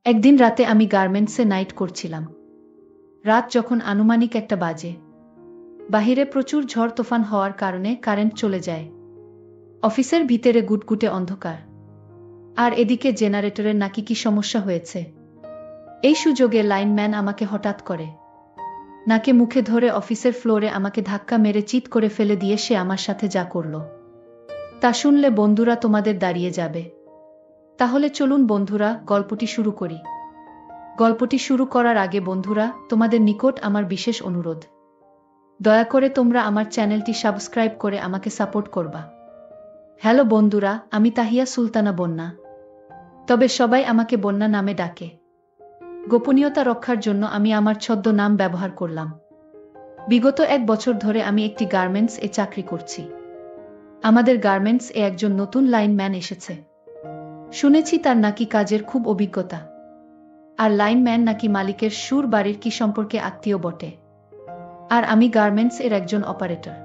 একদিন রাতে আমি গার্মেন্টসে নাইট করছিলাম। রাত যখন আনুমানিক 1টা বাজে, বাহিরে প্রচুর ঝড় তুফান হওয়ার কারণে কারেন্ট চলে যায়। অফিসের ভিতরে গুটগুটে অন্ধকার। আর এদিকে জেনারেটরের নাকি কি সমস্যা হয়েছে। এই সুযোগে লাইনম্যান আমাকে হঠাৎ করে নাকে মুখে ধরে অফিসের ফ্লোরে আমাকে ধাক্কা মেরে চিৎ করে ফেলে দিয়ে সে আমার সাথে যা করল, তা শুনলে বন্ধুরা তোমাদের দাঁড়িয়ে যাবে। তাহলে চলুন বন্ধুরা, গল্পটি শুরু করি। গল্পটি শুরু করার আগে বন্ধুরা, তোমাদের নিকট আমার বিশেষ অনুরোধ, দয়া করে তোমরা আমার চ্যানেলটি সাবস্ক্রাইব করে আমাকে সাপোর্ট করবা। হ্যালো বন্ধুরা, আমি তাহিয়া সুলতানা বন্যা, তবে সবাই আমাকে বন্যা নামে ডাকে। গোপনীয়তা রক্ষার জন্য আমি আমার ছদ্ম নাম ব্যবহার করলাম। বিগত 1 বছর ধরে আমি একটি গার্মেন্টস এ চাকরি করছি। আমাদের গার্মেন্টস এ একজন নতুন লাইনম্যান এসেছে। শুনেছি তার নাকি কাজের খুব অভিজ্ঞতা। আর লাইনম্যান নাকি মালিকের সুর বাড়ির কি সম্পর্কে আত্মীয় বটে। আর আমি গার্মেন্টস এর একজন অপারেটর।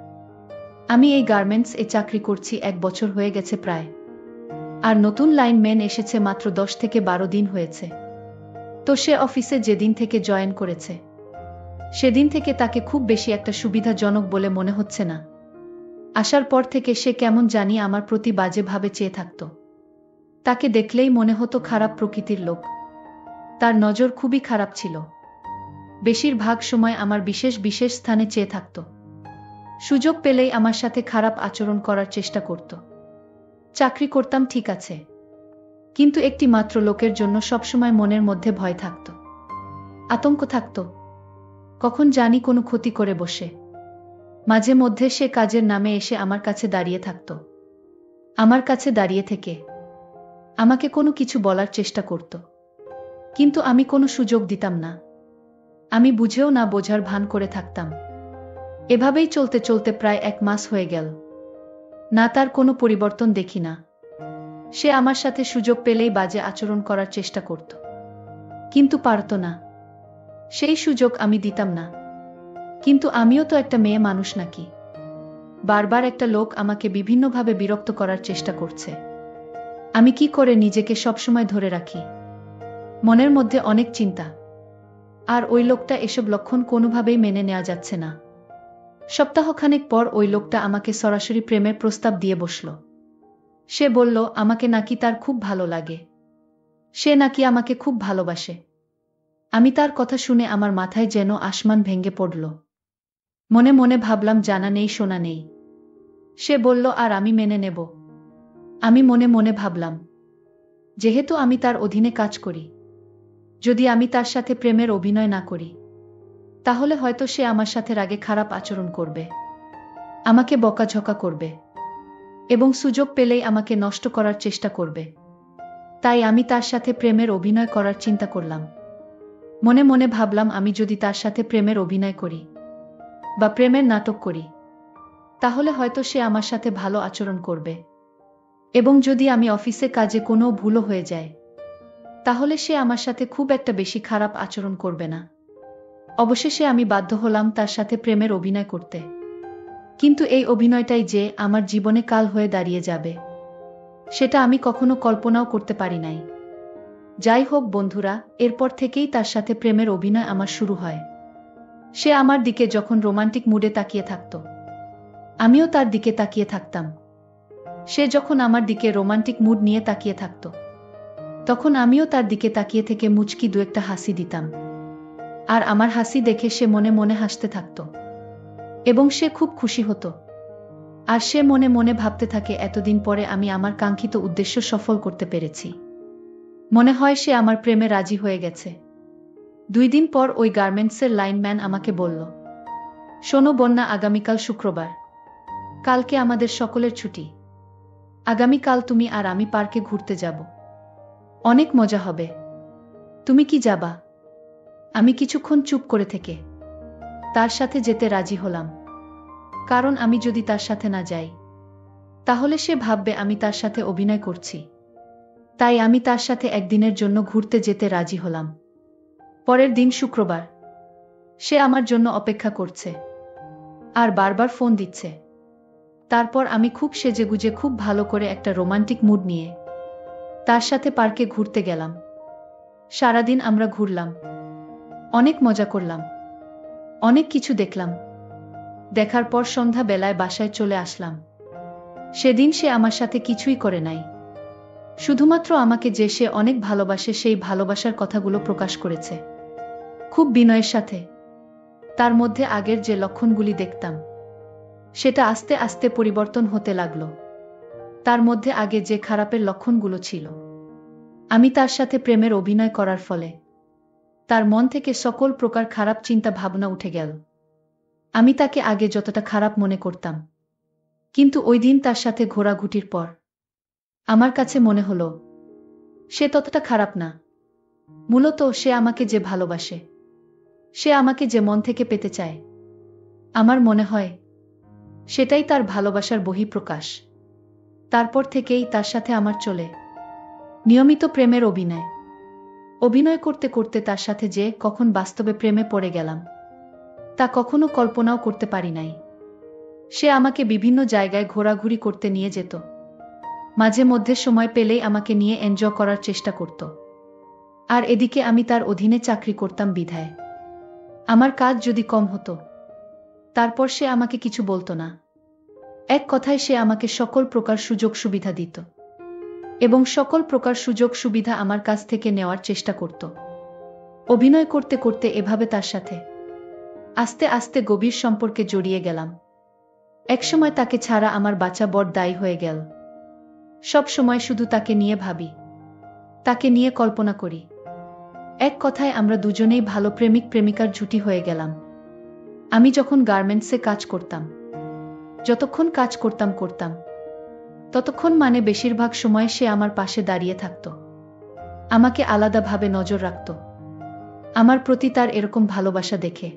আমি এই গার্মেন্টস এ চাকরি করছি 1 বছর হয়ে গেছে প্রায়। আর নতুন লাইনম্যান এসেছে মাত্র 10 থেকে 12 দিন হয়েছে। তো সে অফিসে যেদিন থেকে জয়েন করেছে, সেদিন থেকে তাকে খুব বেশি একটা সুবিধাজনক বলে মনে হচ্ছে না। আসার পর থেকে সে কেমন জানি আমার প্রতি বাজে ভাবে চেয়ে থাকত। তাকে দেখলেই মনে হতো খারাপ প্রকৃতির লোক। তার নজর খুবই খারাপ ছিল। বেশিরভাগ সময় আমার বিশেষ বিশেষ স্থানে চেয়ে থাকত। সুযোগ পেলেই আমার সাথে খারাপ আচরণ করার চেষ্টা করত। চাকরি করতাম ঠিক আছে, কিন্তু একটি মাত্র লোকের জন্য সবসময় মনের মধ্যে ভয় থাকত, আতঙ্ক থাকত। কখন জানি কোনো ক্ষতি করে বসে। মাঝে মধ্যে সে কাজের নামে এসে আমার কাছে দাঁড়িয়ে থাকত। আমার কাছে দাঁড়িয়ে থেকে আমাকে কোনো কিছু বলার চেষ্টা করত, কিন্তু আমি কোনো সুযোগ দিতাম না। আমি বুঝেও না বোঝার ভান করে থাকতাম। এভাবেই চলতে চলতে প্রায় 1 মাস হয়ে গেল। না তার কোনো পরিবর্তন দেখি না। সে আমার সাথে সুযোগ পেলেই বাজে আচরণ করার চেষ্টা করত, কিন্তু পারত না। সেই সুযোগ আমি দিতাম না। কিন্তু আমিও তো একটা মেয়ে মানুষ নাকি। বারবার একটা লোক আমাকে বিভিন্নভাবে বিরক্ত করার চেষ্টা করছে। আমি কি করে নিজেকে সবসময় ধরে রাখি? মনের মধ্যে অনেক চিন্তা। আর ওই লোকটা এসব লক্ষণ কোনোভাবেই মেনে নেওয়া যাচ্ছে না। সপ্তাহখানেক পর ওই লোকটা আমাকে সরাসরি প্রেমের প্রস্তাব দিয়ে বসল। সে বলল আমাকে নাকি তার খুব ভালো লাগে। সে নাকি আমাকে খুব ভালোবাসে। আমি তার কথা শুনে আমার মাথায় যেন আসমান ভেঙে পড়ল। মনে মনে ভাবলাম জানা নেই শোনা নেই। সে বলল আর আমি মেনে নেব। আমি মনে মনে ভাবলাম, যেহেতু আমি তার অধীনে কাজ করি, যদি আমি তার সাথে প্রেমের অভিনয় না করি, তাহলে হয়তো সে আমার সাথে রাগে খারাপ আচরণ করবে, আমাকে বকাঝকা করবে এবং সুযোগ পেলেই আমাকে নষ্ট করার চেষ্টা করবে। তাই আমি তার সাথে প্রেমের অভিনয় করার চিন্তা করলাম। মনে মনে ভাবলাম আমি যদি তার সাথে প্রেমের অভিনয় করি বা প্রেমের নাটক করি, তাহলে হয়তো সে আমার সাথে ভালো আচরণ করবে। এবং যদি আমি অফিসে কাজে কোনো ভুলও হয়ে যায়, তাহলে সে আমার সাথে খুব একটা বেশি খারাপ আচরণ করবে না। অবশেষে আমি বাধ্য হলাম তার সাথে প্রেমের অভিনয় করতে। কিন্তু এই অভিনয়টাই যে আমার জীবনে কাল হয়ে দাঁড়িয়ে যাবে, সেটা আমি কখনো কল্পনাও করতে পারি নাই। যাই হোক বন্ধুরা, এরপর থেকেই তার সাথে প্রেমের অভিনয় আমার শুরু হয়। সে আমার দিকে যখন রোমান্টিক মুডে তাকিয়ে থাকত, আমিও তার দিকে তাকিয়ে থাকতাম। সে যখন আমার দিকে রোমান্টিক মুড নিয়ে তাকিয়ে থাকত, তখন আমিও তার দিকে তাকিয়ে থেকে মুচকি 2-একটা হাসি দিতাম। আর আমার হাসি দেখে সে মনে মনে হাসতে থাকত এবং সে খুব খুশি হতো। আর সে মনে মনে ভাবতে থাকে এতদিন পরে আমি আমার কাঙ্ক্ষিত উদ্দেশ্য সফল করতে পেরেছি। মনে হয় সে আমার প্রেমে রাজি হয়ে গেছে। 2 দিন পর ওই গার্মেন্টসের লাইনম্যান আমাকে বলল, শোনো বন্যা, আগামীকাল শুক্রবার। কালকে আমাদের সকলের ছুটি। আগামীকাল তুমি আর আমি পার্কে ঘুরতে যাব। অনেক মজা হবে। তুমি কি যাবা? আমি কিছুক্ষণ চুপ করে থেকে তার সাথে যেতে রাজি হলাম। কারণ আমি যদি তার সাথে না যাই, তাহলে সে ভাববে আমি তার সাথে অভিনয় করছি। তাই আমি তার সাথে একদিনের জন্য ঘুরতে যেতে রাজি হলাম। পরের দিন শুক্রবার। সে আমার জন্য অপেক্ষা করছে আর বারবার ফোন দিচ্ছে। তারপর আমি খুব সেজেগুজে খুব ভালো করে একটা রোমান্টিক মুড নিয়ে তার সাথে পার্কে ঘুরতে গেলাম। সারাদিন আমরা ঘুরলাম, অনেক মজা করলাম, অনেক কিছু দেখলাম। দেখার পর সন্ধ্যা বেলায় বাসায় চলে আসলাম। সেদিন সে আমার সাথে কিছুই করে নাই, শুধুমাত্র আমাকে যে সে অনেক ভালোবাসে সেই ভালোবাসার কথাগুলো প্রকাশ করেছে, খুব বিনয়ের সাথে। তার মধ্যে আগের যে লক্ষণগুলি দেখতাম সেটা আস্তে আস্তে পরিবর্তন হতে লাগলো। তার মধ্যে আগে যে খারাপের লক্ষণগুলো ছিল, আমি তার সাথে প্রেমের অভিনয় করার ফলে তার মন থেকে সকল প্রকার খারাপ চিন্তা ভাবনা উঠে গেল। আমি তাকে আগে যতটা খারাপ মনে করতাম, কিন্তু ওই দিন তার সাথে ঘোরাঘুটির পর আমার কাছে মনে হলো সে ততটা খারাপ না। মূলত সে আমাকে যে ভালোবাসে, সে আমাকে যে মন থেকে পেতে চায়, আমার মনে হয় সেটাই তার ভালোবাসার বহিঃপ্রকাশ। তারপর থেকেই তার সাথে আমার চলে নিয়মিত প্রেমের অভিনয় করতে করতে তার সাথে যে কখন বাস্তবে প্রেমে পড়ে গেলাম তা কখনো কল্পনাও করতে পারি নাই। সে আমাকে বিভিন্ন জায়গায় ঘোরাঘুরি করতে নিয়ে যেত, মাঝে মধ্যে সময় পেলেই আমাকে নিয়ে এনজয় করার চেষ্টা করত। আর এদিকে আমি তার অধীনে চাকরি করতাম বিধায় আমার কাজ যদি কম হতো, তারপর সে আমাকে কিছু বলতো না। এক কথায় সে আমাকে সকল প্রকার সুযোগ সুবিধা দিত এবং সকল প্রকার সুযোগ সুবিধা আমার কাছ থেকে নেওয়ার চেষ্টা করত। অভিনয় করতে করতে এভাবে তার সাথে আস্তে আস্তে গভীর সম্পর্কে জড়িয়ে গেলাম। একসময় তাকে ছাড়া আমার বাঁচা বড় দায়ী হয়ে গেল। সব সময় শুধু তাকে নিয়ে ভাবি, তাকে নিয়ে কল্পনা করি। এক কথায় আমরা দুজনেই ভালো প্রেমিক প্রেমিকার জুটি হয়ে গেলাম। আমি যখন গার্মেন্টসে কাজ করতাম, যতক্ষণ কাজ করতাম ততক্ষণ মানে বেশিরভাগ সময় সে আমার পাশে দাঁড়িয়ে থাকত, আমাকে আলাদাভাবে নজর রাখত। আমার প্রতি তার এরকম ভালোবাসা দেখে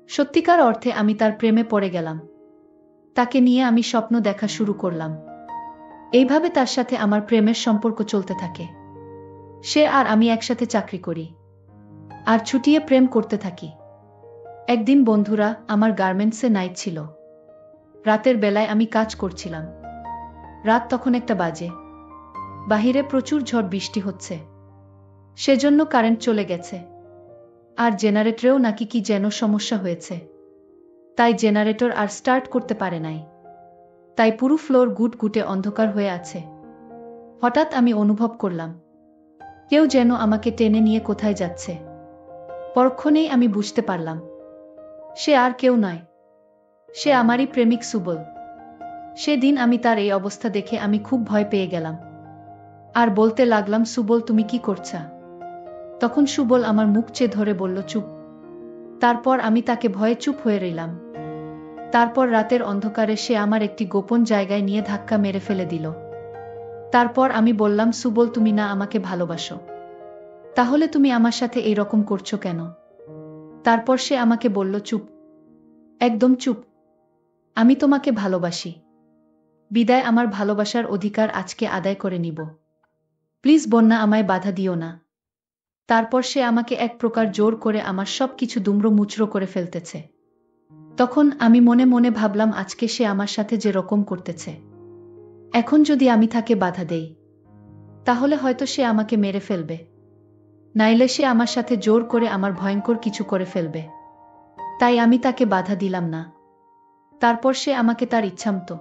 সত্যিকার অর্থে আমি তার প্রেমে পড়ে গেলাম। তাকে নিয়ে আমি স্বপ্ন দেখা শুরু করলাম। এইভাবে তার সাথে আমার প্রেমের সম্পর্ক চলতে থাকে। সে আর আমি একসাথে চাকরি করি আর ছুটিয়ে প্রেম করতে থাকি। একদিন বন্ধুরা, আমার গার্মেন্টসে নাইট ছিল। রাতের বেলায় আমি কাজ করছিলাম। রাত তখন 1টা বাজে। বাহিরে প্রচুর ঝড় বৃষ্টি হচ্ছে, সেজন্য কারেন্ট চলে গেছে। আর জেনারেটরেও নাকি কি যেন সমস্যা হয়েছে, তাই জেনারেটর আর স্টার্ট করতে পারে নাই। তাই পুরো ফ্লোর গুটগুটে অন্ধকার হয়ে আছে। হঠাৎ আমি অনুভব করলাম কেউ যেন আমাকে টেনে নিয়ে কোথায় যাচ্ছে। পরক্ষণেই আমি বুঝতে পারলাম সে আর কেউ নয়, সে আমারই প্রেমিক সুবল। সেদিন আমি তার এই অবস্থা দেখে আমি খুব ভয় পেয়ে গেলাম আর বলতে লাগলাম, সুবল তুমি কি করছা? তখন সুবল আমার মুখ চেয়ে ধরে বলল, চুপ। তারপর আমি তাকে ভয়ে চুপ হয়ে রইলাম। তারপর রাতের অন্ধকারে সে আমার একটি গোপন জায়গায় নিয়ে ধাক্কা মেরে ফেলে দিল। তারপর আমি বললাম, সুবল তুমি না আমাকে ভালোবাসো, তাহলে তুমি আমার সাথে এই রকম করছো কেন? তারপর সে আমাকে বলল, চুপ, একদম চুপ। আমি তোমাকে ভালোবাসি, বিদায় আমার ভালোবাসার অধিকার আজকে আদায় করে নিব। প্লিজ বন্যা, আমায় বাধা দিও না। তারপর সে আমাকে এক প্রকার জোর করে আমার সব কিছু দুমড়ো মুচড়ো করে ফেলতেছে। তখন আমি মনে মনে ভাবলাম, আজকে সে আমার সাথে যে রকম করতেছে, এখন যদি আমি তাকে বাধা দেই তাহলে হয়তো সে আমাকে মেরে ফেলবে, নাইলে সে আমার সাথে জোর করে আমার ভয়ঙ্কর কিছু করে ফেলবে। তাই আমি তাকে বাধা দিলাম না। তারপর সে আমাকে তার ইচ্ছামতো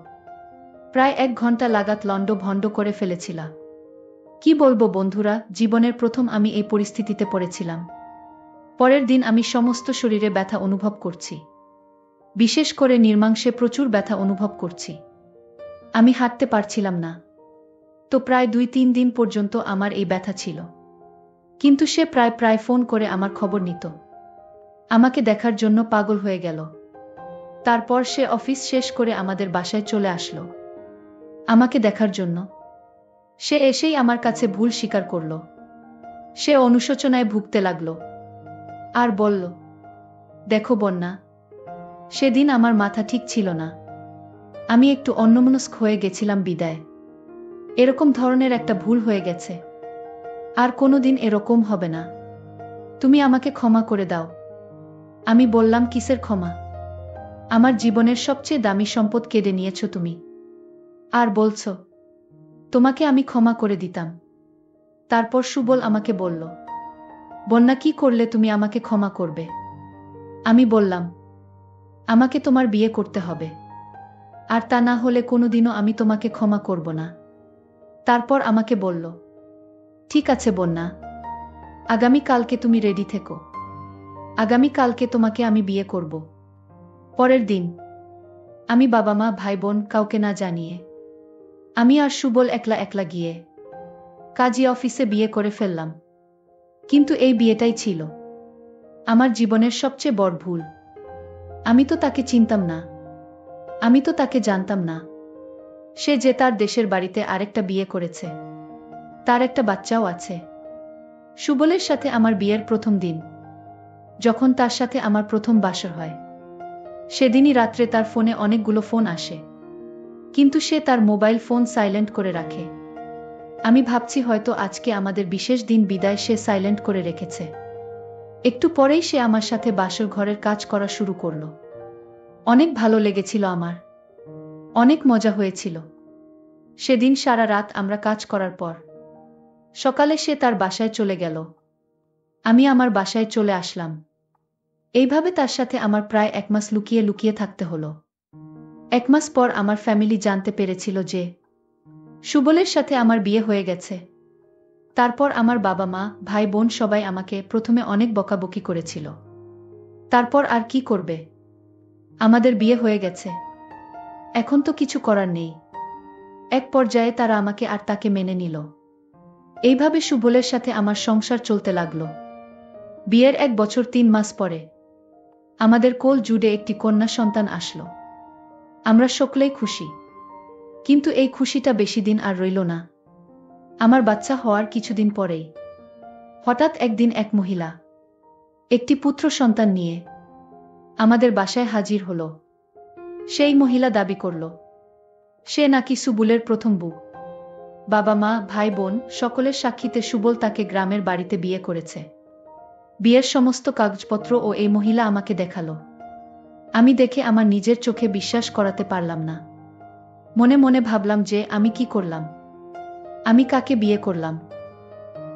প্রায় 1 ঘন্টা লাগাত লন্ড ভন্ড করে ফেলেছিল। কি বলবো বন্ধুরা, জীবনের প্রথম আমি এই পরিস্থিতিতে পড়েছিলাম। পরের দিন আমি সমস্ত শরীরে ব্যথা অনুভব করছি, বিশেষ করে নির্মাংসে প্রচুর ব্যথা অনুভব করছি। আমি হাঁটতে পারছিলাম না। তো প্রায় 2-3 দিন পর্যন্ত আমার এই ব্যথা ছিল। কিন্তু সে প্রায় ফোন করে আমার খবর নিত, আমাকে দেখার জন্য পাগল হয়ে গেল। তারপর সে অফিস শেষ করে আমাদের বাসায় চলে আসলো আমাকে দেখার জন্য। সে এসেই আমার কাছে ভুল স্বীকার করল। সে অনুশোচনায় ভুগতে লাগলো আর বলল, দেখো বন্যা, সেদিন আমার মাথা ঠিক ছিল না, আমি একটু অন্যমনস্ক হয়ে গেছিলাম বিদায়। এরকম ধরনের একটা ভুল হয়ে গেছে, আর কোনোদিন এরকম হবে না। তুমি আমাকে ক্ষমা করে দাও। আমি বললাম, কিসের ক্ষমা? আমার জীবনের সবচেয়ে দামি সম্পদ কেড়ে নিয়েছো তুমি, আর বলছো তোমাকে আমি ক্ষমা করে দিতাম? তারপর সুবল আমাকে বলল, বন্যা, কি করলে তুমি আমাকে ক্ষমা করবে? আমি বললাম, আমাকে তোমার বিয়ে করতে হবে, আর তা না হলে কোনোদিনও আমি তোমাকে ক্ষমা করব না। তারপর আমাকে বলল, ঠিক আছে বন্যা, আগামীকালকে তুমি রেডি থেকো, আগামীকালকে তোমাকে আমি বিয়ে করব। পরের দিন আমি বাবা মা ভাই বোন কাউকে না জানিয়ে আমি আর সুবল একলা একলা গিয়ে কাজী অফিসে বিয়ে করে ফেললাম। কিন্তু এই বিয়েটাই ছিল আমার জীবনের সবচেয়ে বড় ভুল। আমি তো তাকে চিনতাম না, আমি তো তাকে জানতাম না সে যে তার দেশের বাড়িতে আরেকটা বিয়ে করেছে, তার একটা বাচ্চাও আছে। সুবলের সাথে আমার বিয়ের প্রথম দিন, যখন তার সাথে আমার প্রথম বাসর হয়, সেদিনই রাত্রে তার ফোনে অনেকগুলো ফোন আসে, কিন্তু সে তার মোবাইল ফোন সাইলেন্ট করে রাখে। আমি ভাবছি হয়তো আজকে আমাদের বিশেষ দিন বিদায় সে সাইলেন্ট করে রেখেছে। একটু পরেই সে আমার সাথে বাসর ঘরের কাজ করা শুরু করল। অনেক ভালো লেগেছিল আমার, অনেক মজা হয়েছিল। সেদিন সারা রাত আমরা কাজ করার পর সকালে সে তার বাসায় চলে গেল, আমি আমার বাসায় চলে আসলাম। এইভাবে তার সাথে আমার প্রায় 1 মাস লুকিয়ে লুকিয়ে থাকতে হলো। 1 মাস পর আমার ফ্যামিলি জানতে পেরেছিল যে সুবলের সাথে আমার বিয়ে হয়ে গেছে। তারপর আমার বাবা মা ভাই বোন সবাই আমাকে প্রথমে অনেক বকাবকি করেছিল। তারপর আর কি করবে, আমাদের বিয়ে হয়ে গেছে, এখন তো কিছু করার নেই। এক পর্যায়ে তারা আমাকে আর তাকে মেনে নিল। এইভাবে সুবলের সাথে আমার সংসার চলতে লাগলো। বিয়ের 1 বছর 3 মাস পরে আমাদের কোল জুড়ে একটি কন্যা সন্তান আসলো। আমরা সকলেই খুশি, কিন্তু এই খুশিটা বেশি দিন আর রইল না। আমার বাচ্চা হওয়ার কিছুদিন পরেই হঠাৎ একদিন এক মহিলা একটি পুত্র সন্তান নিয়ে আমাদের বাসায় হাজির হলো। সেই মহিলা দাবি করল সে নাকি সুবলের প্রথম বউ। বাবা মা ভাই বোন সকলের সাক্ষীতে সুবল তাকে গ্রামের বাড়িতে বিয়ে করেছে। বিয়ের সমস্ত কাগজপত্র ও এই মহিলা আমাকে দেখালো। আমি দেখে আমার নিজের চোখে বিশ্বাস করাতে পারলাম না। মনে মনে ভাবলাম যে আমি কি করলাম, আমি কাকে বিয়ে করলাম,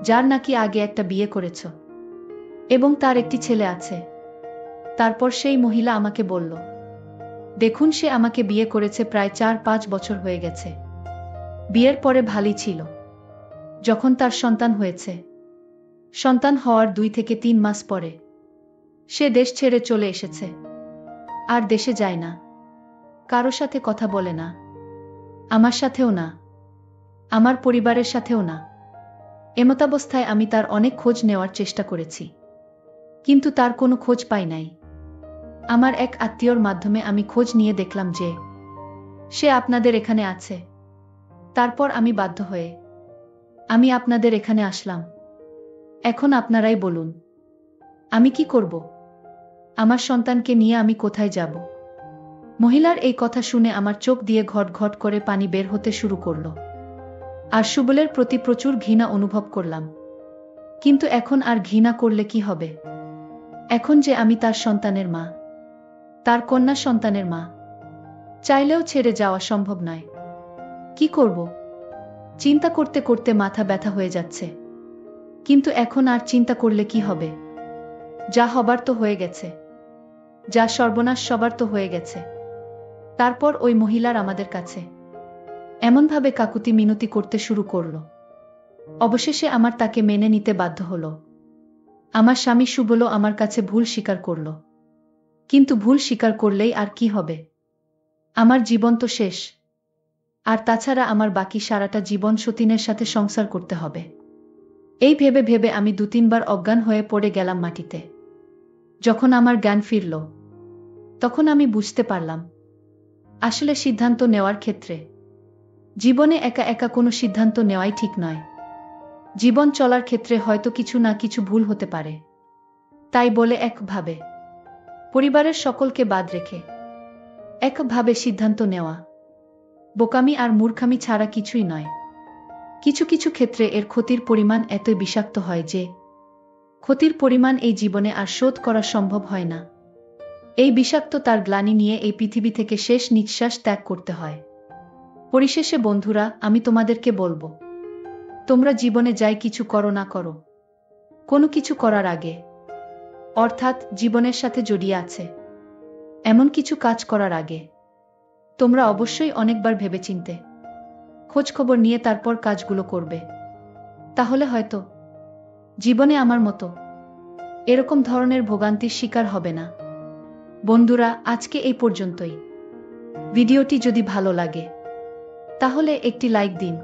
যার নাকি আগে একটা বিয়ে করেছ এবং তার একটি ছেলে আছে। তারপর সেই মহিলা আমাকে বলল, দেখুন সে আমাকে বিয়ে করেছে প্রায় 4-5 বছর হয়ে গেছে। বিয়ের পরে ভালোই ছিল, যখন তার সন্তান হয়েছে, সন্তান হওয়ার 2 থেকে 3 মাস পরে সে দেশ ছেড়ে চলে এসেছে। আর দেশে যায় না, কারো সাথে কথা বলে না, আমার সাথেও না, আমার পরিবারের সাথেও না। এমতাবস্থায় আমি তার অনেক খোঁজ নেওয়ার চেষ্টা করেছি, কিন্তু তার কোনো খোঁজ পাই নাই। আমার এক আত্মীয়র মাধ্যমে আমি খোঁজ নিয়ে দেখলাম যে সে আপনাদের এখানে আছে। তারপর আমি বাধ্য হয়ে আমি আপনাদের এখানে আসলাম। এখন আপনারাই বলুন, আমি কি করব? আমার সন্তানকে নিয়ে আমি কোথায় যাব? মহিলার এই কথা শুনে আমার চোখ দিয়ে ঘট ঘট করে পানি বের হতে শুরু করল। আর সুবলের প্রতি প্রচুর ঘৃণা অনুভব করলাম। কিন্তু এখন আর ঘৃণা করলে কি হবে? এখন যে আমি তার সন্তানের মা, তার কন্যা সন্তানের মা, চাইলেও ছেড়ে যাওয়া সম্ভব নয়। কি করব? চিন্তা করতে করতে মাথা ব্যথা হয়ে যাচ্ছে। কিন্তু এখন আর চিন্তা করলে কি হবে? যা হবার তো হয়ে গেছে, যা সর্বনাশ সবার তো হয়ে গেছে। তারপর ওই মহিলার আমাদের কাছে এমনভাবে কাকুতি মিনতি করতে শুরু করল। অবশেষে আমার তাকে মেনে নিতে বাধ্য হলো। আমার স্বামী সুবলও আমার কাছে ভুল স্বীকার করল। কিন্তু ভুল স্বীকার করলেই আর কি হবে? আমার জীবন তো শেষ। আর তাছাড়া আমার বাকি সারাটা জীবন সতীনের সাথে সংসার করতে হবে। এই ভেবে ভেবে আমি 2-3 বার অজ্ঞান হয়ে পড়ে গেলাম মাটিতে। যখন আমার জ্ঞান ফিরল, তখন আমি বুঝতে পারলাম আসলে সিদ্ধান্ত নেওয়ার ক্ষেত্রে জীবনে একা একা কোনো সিদ্ধান্ত নেওয়াই ঠিক নয়। জীবন চলার ক্ষেত্রে হয়তো কিছু না কিছু ভুল হতে পারে, তাই বলে একভাবে পরিবারের সকলকে বাদ রেখে একভাবে সিদ্ধান্ত নেওয়া বোকামি আর মূর্খামি ছাড়া কিছুই নয়। কিছু কিছু ক্ষেত্রে এর ক্ষতির পরিমাণ এতই বিষাক্ত হয় যে ক্ষতির পরিমাণ এই জীবনে আর শোধ করা সম্ভব হয় না। এই বিষাক্ত তার গ্লানি নিয়ে এই পৃথিবী থেকে শেষ নিঃশ্বাস ত্যাগ করতে হয়। পরিশেষে বন্ধুরা, আমি তোমাদেরকে বলবো, তোমরা জীবনে যাই কিছু করো না করো, কোনো কিছু করার আগে, অর্থাৎ জীবনের সাথে জড়িয়ে আছে এমন কিছু কাজ করার আগে, তোমরা অবশ্যই অনেকবার ভেবেচিন্তে খোঁজখবর নিয়ে তারপর কাজগুলো করবে। তাহলে হয়তো জীবনে আমার মতো এরকম ধরনের ভোগান্তির শিকার হবে না। বন্ধুরা, আজকে এই পর্যন্তই। ভিডিওটি যদি ভালো লাগে তাহলে একটি লাইক দিন।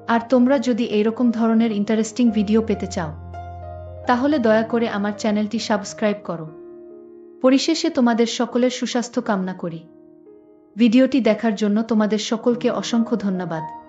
আর তোমরা যদি এইরকম ধরনের ইন্টারেস্টিং ভিডিও পেতে চাও তাহলে দয়া করে আমার চ্যানেলটি সাবস্ক্রাইব করো। পরিশেষে তোমাদের সকলের সুস্বাস্থ্য কামনা করি। ভিডিওটি দেখার জন্য তোমাদের সকলকে অসংখ্য ধন্যবাদ।